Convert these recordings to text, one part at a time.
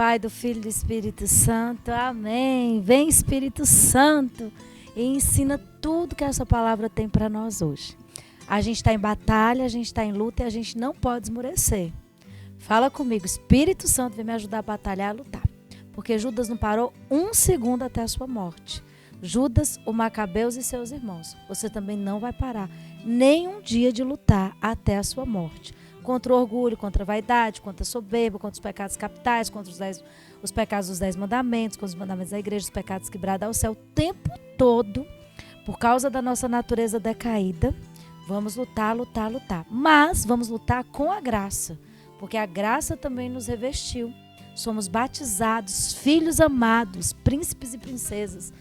Pai, do Filho e do Espírito Santo. Amém. Vem, Espírito Santo, e ensina tudo que essa palavra tem para nós hoje. A gente está em batalha, a gente está em luta e a gente não pode esmorecer. Fala comigo, Espírito Santo, vem me ajudar a batalhar, a lutar. Porque Judas não parou um segundo até a sua morte. Judas, o Macabeus e seus irmãos. Você também não vai parar nem um dia de lutar até a sua morte. Contra o orgulho, contra a vaidade, contra a soberba, contra os pecados capitais, contra os pecados dos 10 mandamentos, contra os mandamentos da igreja, os pecados que bradam ao céu. O tempo todo, por causa da nossa natureza decaída, vamos lutar, lutar, lutar. Mas vamos lutar com a graça, porque a graça também nos revestiu. Somos batizados, filhos amados, príncipes e princesas,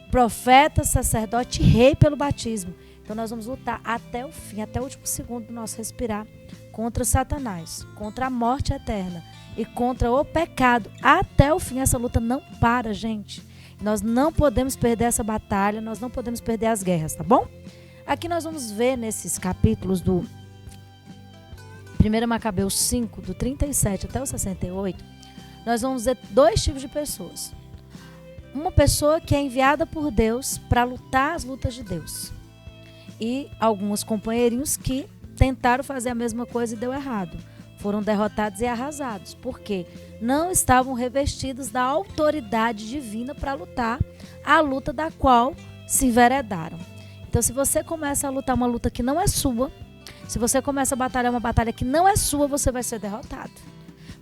profeta, sacerdote e rei pelo batismo. Então nós vamos lutar até o fim, até o último segundo do nosso respirar, contra Satanás, contra a morte eterna e contra o pecado. Até o fim essa luta não para, gente. Nós não podemos perder essa batalha, nós não podemos perder as guerras, tá bom? Aqui nós vamos ver nesses capítulos do 1 Macabeus 5, do 37 até o 68, nós vamos ver dois tipos de pessoas. Uma pessoa que é enviada por Deus para lutar as lutas de Deus. E alguns companheirinhos que tentaram fazer a mesma coisa e deu errado. Foram derrotados e arrasados. Porque não estavam revestidos da autoridade divina para lutar a luta da qual se enveredaram. Então, se você começa a lutar uma luta que não é sua, se você começa a batalhar uma batalha que não é sua, você vai ser derrotado.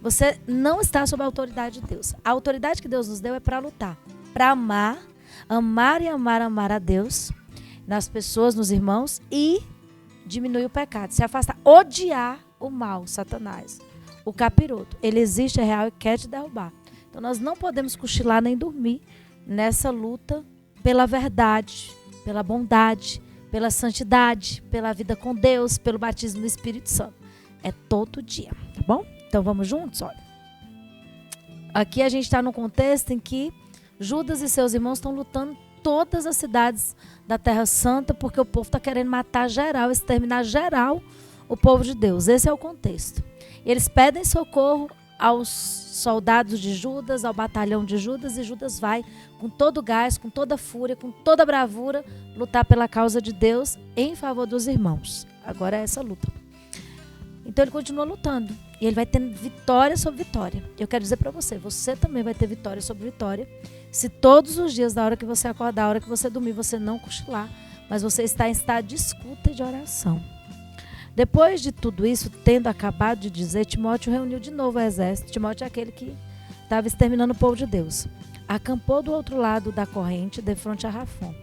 Você não está sob a autoridade de Deus. A autoridade que Deus nos deu é para lutar, para amar e amar a Deus, nas pessoas, nos irmãos, e diminuir o pecado, se afastar, odiar o mal, Satanás, o capiroto. Ele existe, é real e quer te derrubar. Então nós não podemos cochilar nem dormir nessa luta pela verdade, pela bondade, pela santidade, pela vida com Deus, pelo batismo do Espírito Santo. É todo dia, tá bom? Então vamos juntos? Olha. Aqui a gente está num contexto em que Judas e seus irmãos estão lutando todas as cidades da Terra Santa, porque o povo está querendo matar geral, exterminar geral o povo de Deus. Esse é o contexto. Eles pedem socorro aos soldados de Judas, ao batalhão de Judas, e Judas vai com todo o gás, com toda a fúria, com toda a bravura, lutar pela causa de Deus em favor dos irmãos. Agora é essa luta. Então ele continua lutando e ele vai tendo vitória sobre vitória. Eu quero dizer para você, você também vai ter vitória sobre vitória, se todos os dias, da hora que você acordar, da hora que você dormir, você não cochilar, mas você está em estado de escuta e de oração. Depois de tudo isso, tendo acabado de dizer, Timóteo reuniu de novo o exército. Timóteo é aquele que estava exterminando o povo de Deus. Acampou do outro lado da corrente, de frente a Rafom.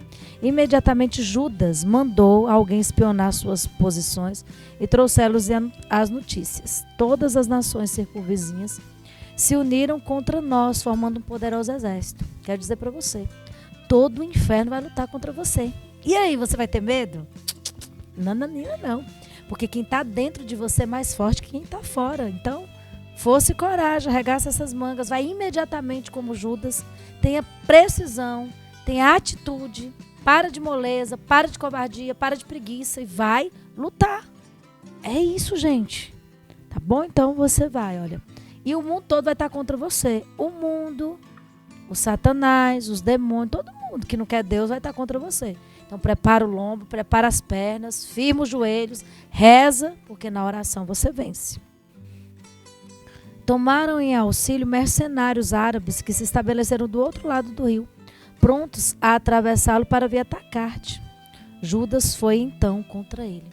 Imediatamente Judas mandou alguém espionar suas posições e trouxe-los as notícias. Todas as nações circunvizinhas se uniram contra nós, formando um poderoso exército. Quero dizer para você, todo o inferno vai lutar contra você. E aí, você vai ter medo? Não. Porque quem está dentro de você é mais forte que quem está fora. Então, força e coragem, arregaça essas mangas, vai imediatamente como Judas, tenha precisão, tenha atitude, para de moleza, para de covardia, para de preguiça e vai lutar. É isso, gente. Tá bom? Então você vai, olha. E o mundo todo vai estar contra você. O mundo, o Satanás, os demônios, todo mundo que não quer Deus vai estar contra você. Então prepara o lombo, prepara as pernas, firma os joelhos, reza, porque na oração você vence. Tomaram em auxílio mercenários árabes que se estabeleceram do outro lado do rio, prontos a atravessá-lo para vir atacar-te. Judas foi então contra ele.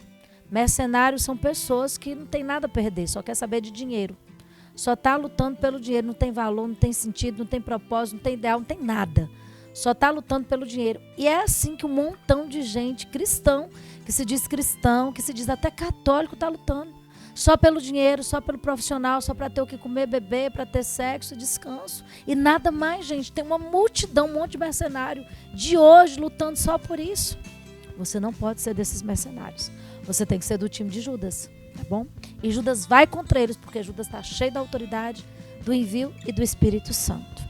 Mercenários são pessoas que não têm nada a perder, só quer saber de dinheiro. Só está lutando pelo dinheiro, não tem valor, não tem sentido, não tem propósito, não tem ideal, não tem nada. Só está lutando pelo dinheiro. E é assim que um montão de gente cristão, que se diz cristão, que se diz até católico, está lutando. Só pelo dinheiro, só pelo profissional, só para ter o que comer, beber, para ter sexo e descanso. E nada mais, gente. Tem uma multidão, um monte de mercenário de hoje lutando só por isso. Você não pode ser desses mercenários. Você tem que ser do time de Judas, tá bom? E Judas vai contra eles, porque Judas está cheio da autoridade, do envio e do Espírito Santo.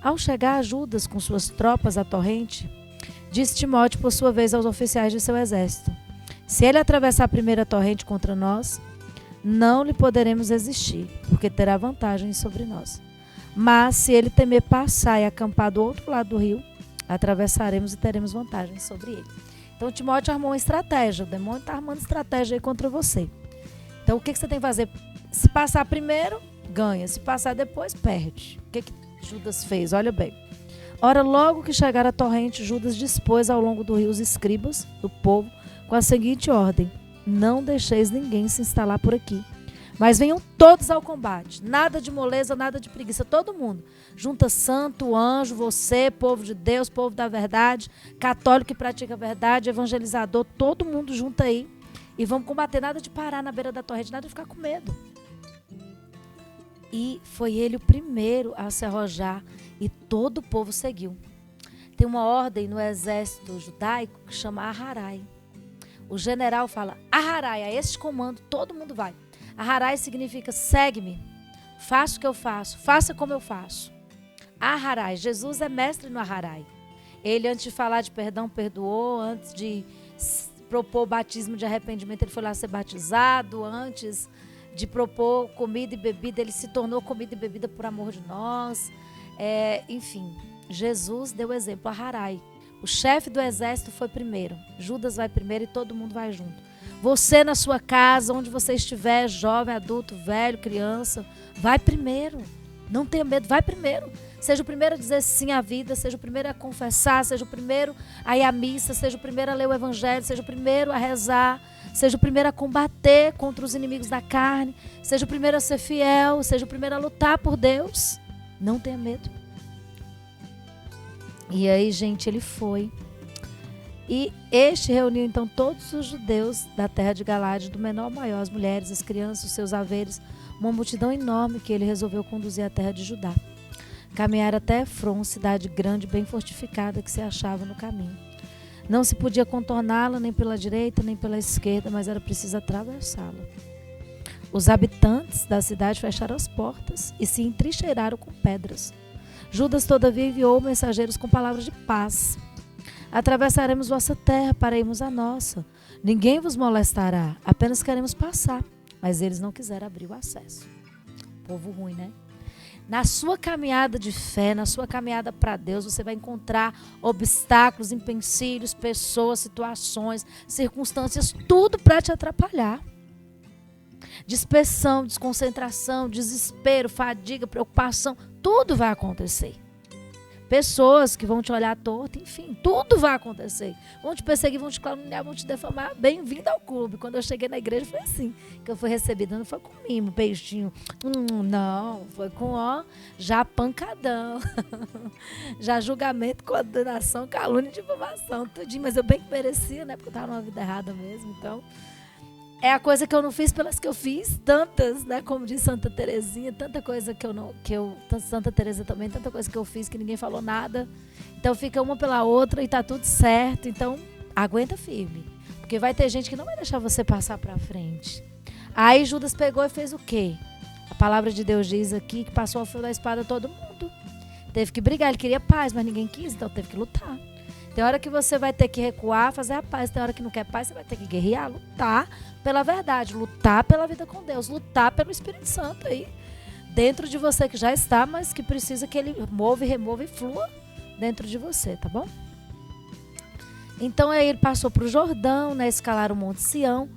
Ao chegar Judas com suas tropas à torrente, disse Timóteo por sua vez aos oficiais de seu exército: se ele atravessar a primeira torrente contra nós, não lhe poderemos resistir, porque terá vantagem sobre nós. Mas se ele temer passar e acampar do outro lado do rio, atravessaremos e teremos vantagem sobre ele. Então Timóteo armou uma estratégia, o demônio está armando estratégia aí contra você. Então o que você tem que fazer? Se passar primeiro, ganha. Se passar depois, perde. O que Judas fez? Olha bem. Ora, logo que chegar a torrente, Judas dispôs ao longo do rio os escribas do povo com a seguinte ordem: não deixeis ninguém se instalar por aqui, mas venham todos ao combate. Nada de moleza, nada de preguiça. Todo mundo. Junta santo, anjo, você, povo de Deus, povo da verdade, católico que pratica a verdade, evangelizador, todo mundo junta aí. E vamos combater. Nada de parar na beira da torrente, nada de ficar com medo. E foi ele o primeiro a se arrojar e todo o povo seguiu. Tem uma ordem no exército judaico que chama Aharai. O general fala: Aharai, a este comando todo mundo vai. Aharai significa segue-me, faça o que eu faço, faça como eu faço. Aharai, Jesus é mestre no Aharai. Ele, antes de falar de perdão, perdoou. Antes de propor o batismo de arrependimento, ele foi lá ser batizado. Antes de propor comida e bebida, ele se tornou comida e bebida por amor de nós. Enfim, Jesus deu o exemplo. Aharai, o chefe do exército, foi primeiro. Judas vai primeiro e todo mundo vai junto. Você na sua casa, onde você estiver, jovem, adulto, velho, criança, vai primeiro. Não tenha medo, vai primeiro. Seja o primeiro a dizer sim à vida, seja o primeiro a confessar, seja o primeiro a ir à missa, seja o primeiro a ler o evangelho, seja o primeiro a rezar, seja o primeiro a combater contra os inimigos da carne, seja o primeiro a ser fiel, seja o primeiro a lutar por Deus. Não tenha medo. E aí, gente, ele foi. E este reuniu então todos os judeus da terra de Galaade, do menor ao maior, as mulheres, as crianças, os seus haveres, uma multidão enorme que ele resolveu conduzir à terra de Judá. Caminharam até Efron, cidade grande, bem fortificada, que se achava no caminho. Não se podia contorná-la nem pela direita nem pela esquerda, mas era preciso atravessá-la. Os habitantes da cidade fecharam as portas e se entrincheiraram com pedras. Judas, todavia, enviou mensageiros com palavras de paz. Atravessaremos vossa terra para irmos à nossa. Ninguém vos molestará, apenas queremos passar. Mas eles não quiseram abrir o acesso. Povo ruim, né? Na sua caminhada de fé, na sua caminhada para Deus, você vai encontrar obstáculos, empecilhos, pessoas, situações, circunstâncias, tudo para te atrapalhar. Dispersão, desconcentração, desespero, fadiga, preocupação, tudo vai acontecer. Pessoas que vão te olhar torto, enfim, tudo vai acontecer. Vão te perseguir, vão te caluniar, vão te defamar. Bem-vindo ao clube. Quando eu cheguei na igreja foi assim, que eu fui recebida. Não foi com mimo, beijinho. Não, foi com já pancadão. Já julgamento, condenação, calúnia e difamação, tudinho. Mas eu bem que merecia, né? Porque eu estava numa vida errada mesmo, então... É a coisa que eu não fiz pelas que eu fiz, tantas, né? Como diz Santa Terezinha, tanta coisa Santa Teresa também, tanta coisa que eu fiz que ninguém falou nada. Então fica uma pela outra e tá tudo certo. Então aguenta firme, porque vai ter gente que não vai deixar você passar para frente. Aí Judas pegou e fez o quê? A palavra de Deus diz aqui que passou ao fio da espada todo mundo. Teve que brigar, ele queria paz, mas ninguém quis, então teve que lutar. Tem hora que você vai ter que recuar, fazer a paz. Tem hora que não quer paz, você vai ter que guerrear, lutar pela verdade, lutar pela vida com Deus, lutar pelo Espírito Santo aí, dentro de você que já está, mas que precisa que ele remova e flua dentro de você, tá bom? Então aí ele passou para o Jordão, né, escalar o Monte Sião,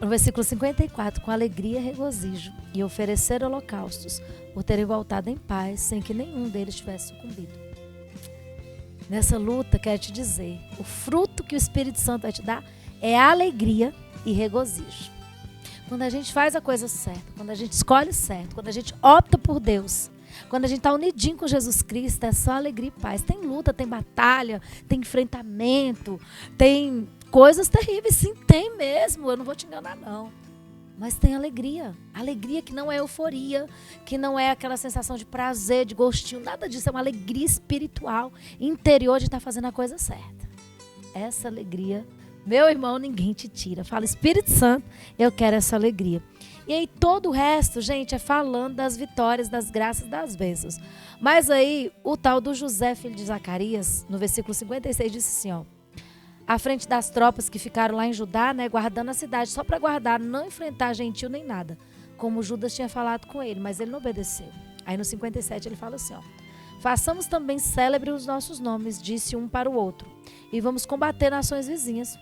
no versículo 54, com alegria e regozijo, e oferecer holocaustos, por terem voltado em paz, sem que nenhum deles tivesse sucumbido. Nessa luta, quero te dizer, o fruto que o Espírito Santo vai te dar é alegria e regozijo. Quando a gente faz a coisa certa, quando a gente escolhe certo, quando a gente opta por Deus, quando a gente está unidinho com Jesus Cristo, é só alegria e paz. Tem luta, tem batalha, tem enfrentamento, tem coisas terríveis, sim, tem mesmo, eu não vou te enganar não. Mas tem alegria que não é euforia, que não é aquela sensação de prazer, de gostinho, nada disso, é uma alegria espiritual, interior de estar fazendo a coisa certa. Essa alegria, meu irmão, ninguém te tira. Fala, Espírito Santo, eu quero essa alegria. E aí todo o resto, gente, é falando das vitórias, das graças, das bênçãos. Mas aí o tal do José, filho de Zacarias, no versículo 56, disse assim, ó: à frente das tropas que ficaram lá em Judá, né, guardando a cidade, só para guardar, não enfrentar gentil nem nada, como Judas tinha falado com ele, mas ele não obedeceu. Aí no 57 ele fala assim, ó. Façamos também célebre os nossos nomes, disse um para o outro, e vamos combater nações vizinhas.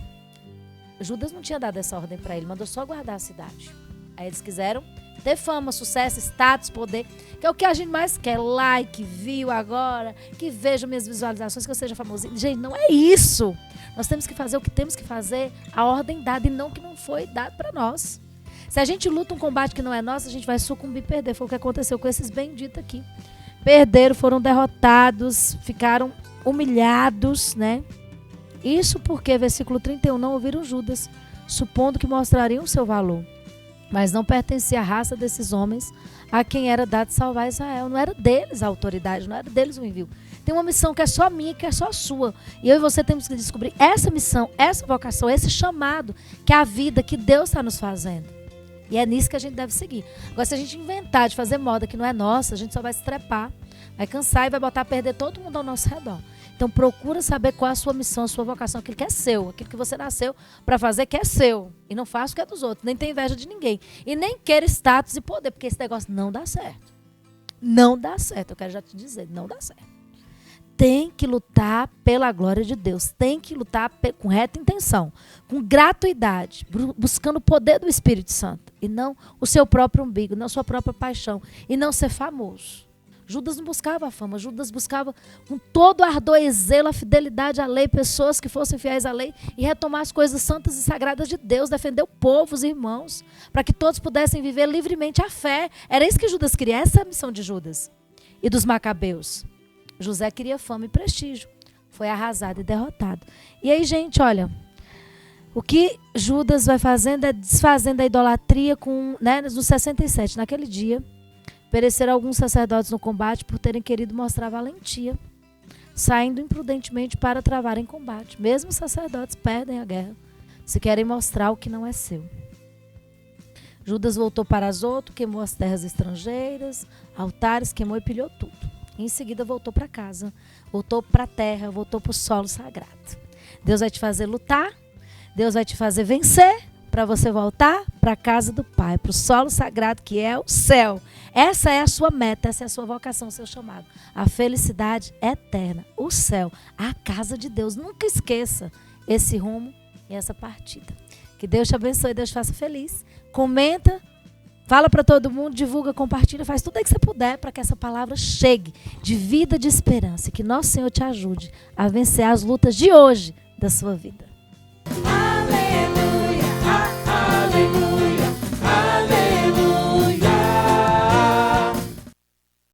Judas não tinha dado essa ordem para ele, mandou só guardar a cidade. Aí eles quiseram ter fama, sucesso, status, poder, que é o que a gente mais quer, like, view agora, que veja minhas visualizações, que eu seja famosinho. Gente, não é isso. Nós temos que fazer o que temos que fazer, a ordem dada e não que não foi dado para nós. Se a gente luta um combate que não é nosso, a gente vai sucumbir e perder. Foi o que aconteceu com esses benditos aqui. Perderam, foram derrotados, ficaram humilhados, né? Isso porque, versículo 31, não ouviram Judas, supondo que mostrariam o seu valor. Mas não pertencia à raça desses homens a quem era dado salvar Israel. Não era deles a autoridade, não era deles o envio. Tem uma missão que é só minha, que é só sua. E eu e você temos que descobrir essa missão, essa vocação, esse chamado, que é a vida que Deus está nos fazendo. E é nisso que a gente deve seguir. Agora, se a gente inventar de fazer moda que não é nossa, a gente só vai se trepar, vai cansar e vai botar a perder todo mundo ao nosso redor. Então, procura saber qual é a sua missão, a sua vocação, aquilo que é seu, aquilo que você nasceu para fazer que é seu. E não faça o que é dos outros, nem tem inveja de ninguém. E nem queira status e poder, porque esse negócio não dá certo. Não dá certo, eu quero já te dizer, não dá certo. Tem que lutar pela glória de Deus, tem que lutar com reta intenção, com gratuidade, buscando o poder do Espírito Santo, e não o seu próprio umbigo, não a sua própria paixão, e não ser famoso. Judas não buscava a fama, Judas buscava com todo ardor e zelo a fidelidade à lei, pessoas que fossem fiéis à lei e retomar as coisas santas e sagradas de Deus, defender o povo, os irmãos, para que todos pudessem viver livremente a fé. Era isso que Judas queria, essa é a missão de Judas e dos macabeus. José queria fama e prestígio, foi arrasado e derrotado. E aí, gente, olha, o que Judas vai fazendo é desfazendo a idolatria no 67, naquele dia. Pereceram alguns sacerdotes no combate por terem querido mostrar valentia, saindo imprudentemente para travarem combate. Mesmo os sacerdotes perdem a guerra se querem mostrar o que não é seu. Judas voltou para Azoto, queimou as terras estrangeiras, altares, queimou e pilhou tudo. Em seguida voltou para casa, voltou para a terra, voltou para o solo sagrado. Deus vai te fazer lutar, Deus vai te fazer vencer, para você voltar para a casa do Pai, para o solo sagrado que é o céu. Essa é a sua meta, essa é a sua vocação, o seu chamado. A felicidade eterna, o céu, a casa de Deus. Nunca esqueça esse rumo e essa partida. Que Deus te abençoe, Deus te faça feliz. Comenta, fala para todo mundo, divulga, compartilha, faz tudo aí que você puder para que essa palavra chegue de vida, de esperança. E que nosso Senhor te ajude a vencer as lutas de hoje da sua vida.